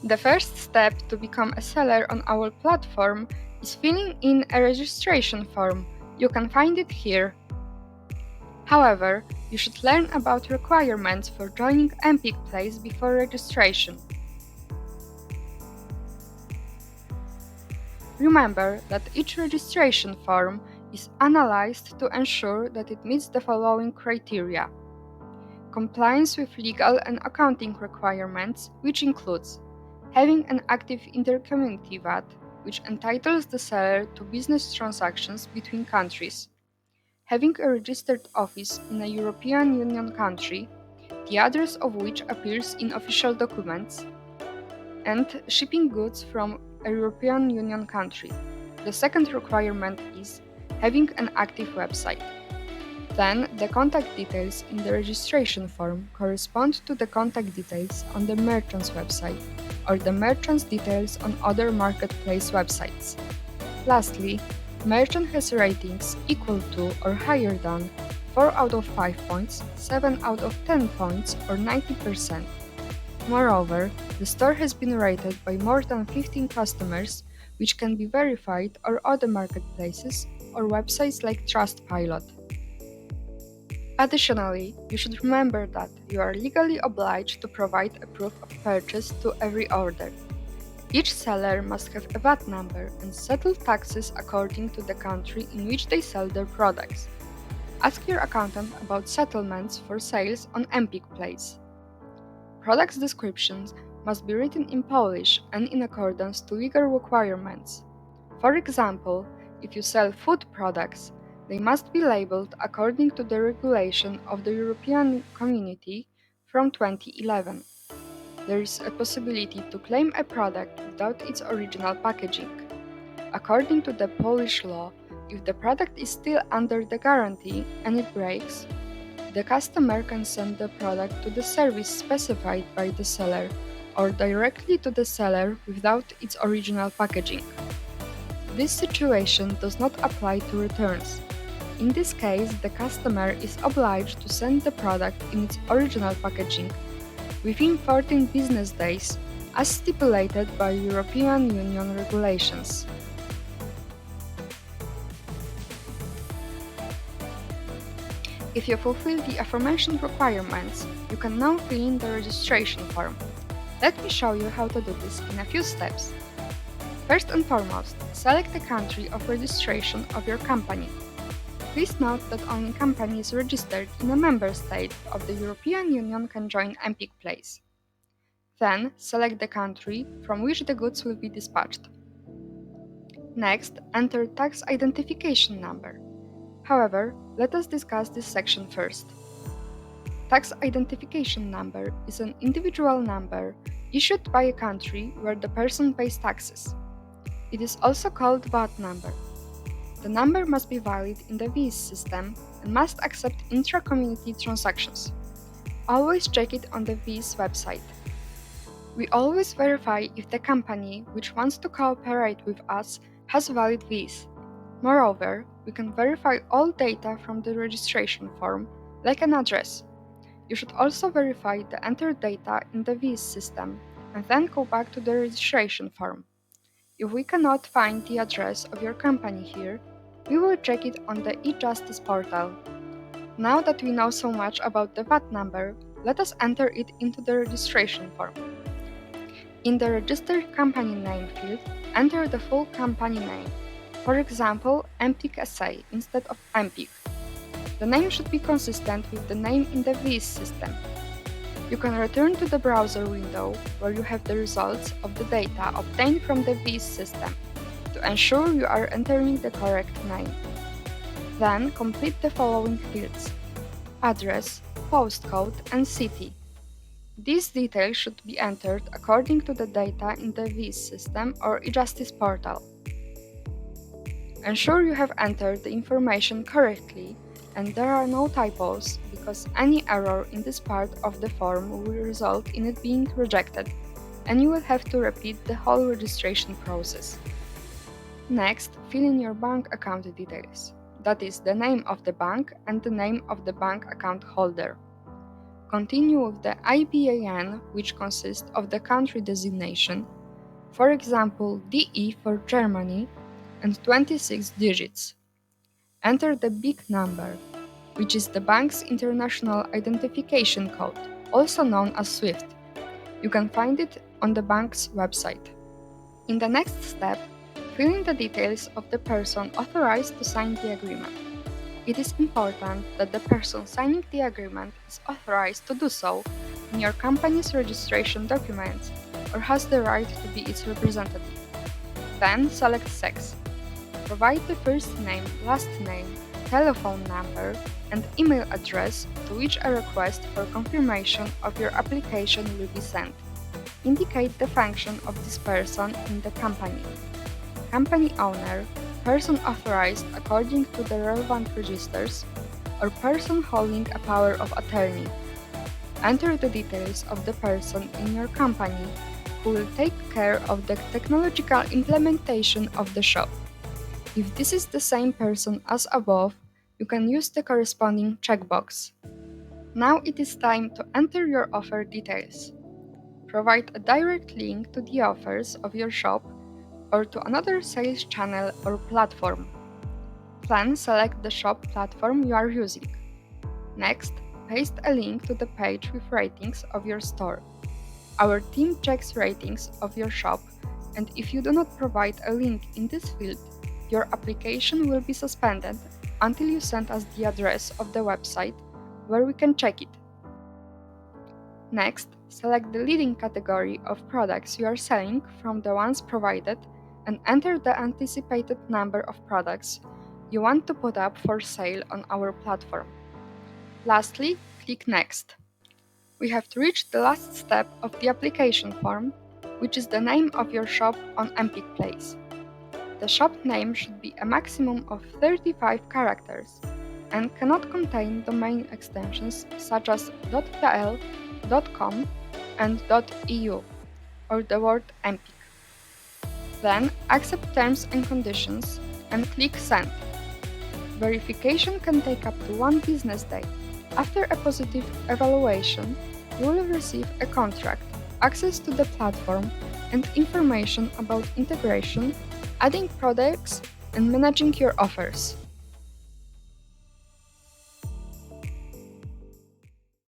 The first step to become a seller on our platform is filling in a registration form. You can find it here. However, you should learn about requirements for joining EmpikPlace before registration. Remember that each registration form is analyzed to ensure that it meets the following criteria: compliance with legal and accounting requirements, which includes having an active intercommunity VAT, which entitles the seller to business transactions between countries, having a registered office in a European Union country, the address of which appears in official documents, and shipping goods from a European Union country. The second requirement is having an active website. Then, the contact details in the registration form correspond to the contact details on the merchant's website or the merchant's details on other marketplace websites. Lastly, merchant has ratings equal to or higher than 4 out of 5 points, 7 out of 10 points, or 90%. Moreover, the store has been rated by more than 15 customers, which can be verified on other marketplaces or websites like Trustpilot. Additionally, you should remember that you are legally obliged to provide a proof of purchase to every order. Each seller must have a VAT number and settle taxes according to the country in which they sell their products. Ask your accountant about settlements for sales on EmpikPlace. Products descriptions must be written in Polish and in accordance to legal requirements. For example, if you sell food products, they must be labeled according to the regulation of the European Community from 2011. There is a possibility to claim a product without its original packaging. According to the Polish law, if the product is still under the guarantee and it breaks, the customer can send the product to the service specified by the seller or directly to the seller without its original packaging. This situation does not apply to returns. In this case, the customer is obliged to send the product in its original packaging within 14 business days, as stipulated by European Union regulations. If you fulfill the aforementioned requirements, you can now fill in the registration form. Let me show you how to do this in a few steps. First and foremost, select the country of registration of your company. Please note that only companies registered in a member state of the European Union can join EmpikPlace. Then, select the country from which the goods will be dispatched. Next, enter tax identification number. However, let us discuss this section first. Tax identification number is an individual number issued by a country where the person pays taxes. It is also called VAT number. The number must be valid in the VIS system and must accept intra-community transactions. Always check it on the VIS website. We always verify if the company which wants to cooperate with us has valid VIS. Moreover, we can verify all data from the registration form, like an address. You should also verify the entered data in the VIS system and then go back to the registration form. If we cannot find the address of your company here, we will check it on the e-Justice portal. Now that we know so much about the VAT number, let us enter it into the registration form. In the registered company name field, enter the full company name. For example, Empik SA instead of Empik. The name should be consistent with the name in the VIS system. You can return to the browser window where you have the results of the data obtained from the VIS system to ensure you are entering the correct name. Then complete the following fields: address, postcode, and city. These details should be entered according to the data in the VIS system or e-Justice portal. Ensure you have entered the information correctly and there are no typos, because any error in this part of the form will result in it being rejected, and you will have to repeat the whole registration process. Next, fill in your bank account details, that is, the name of the bank and the name of the bank account holder. Continue with the IBAN, which consists of the country designation, for example DE for Germany, and 26 digits. Enter the big number, which is the bank's International Identification Code, also known as SWIFT. You can find it on the bank's website. In the next step, fill in the details of the person authorized to sign the agreement. It is important that the person signing the agreement is authorized to do so in your company's registration documents or has the right to be its representative. Then select sex. Provide the first name, last name, telephone number, and email address to which a request for confirmation of your application will be sent. Indicate the function of this person in the company. Company owner, person authorized according to the relevant registers, or person holding a power of attorney. Enter the details of the person in your company who will take care of the technological implementation of the shop. If this is the same person as above, you can use the corresponding checkbox. Now it is time to enter your offer details. Provide a direct link to the offers of your shop or to another sales channel or platform. Then select the shop platform you are using. Next, paste a link to the page with ratings of your store. Our team checks ratings of your shop, and if you do not provide a link in this field, your application will be suspended until you send us the address of the website where we can check it. Next, select the leading category of products you are selling from the ones provided and enter the anticipated number of products you want to put up for sale on our platform. Lastly, click Next. We have reached the last step of the application form, which is the name of your shop on EmpikPlace. The shop name should be a maximum of 35 characters and cannot contain domain extensions such as .pl, .com, and .eu, or the word Empik. Then accept terms and conditions and click Send. Verification can take up to 1 business day. After a positive evaluation, you will receive a contract, access to the platform, and information about integration, adding products, and managing your offers.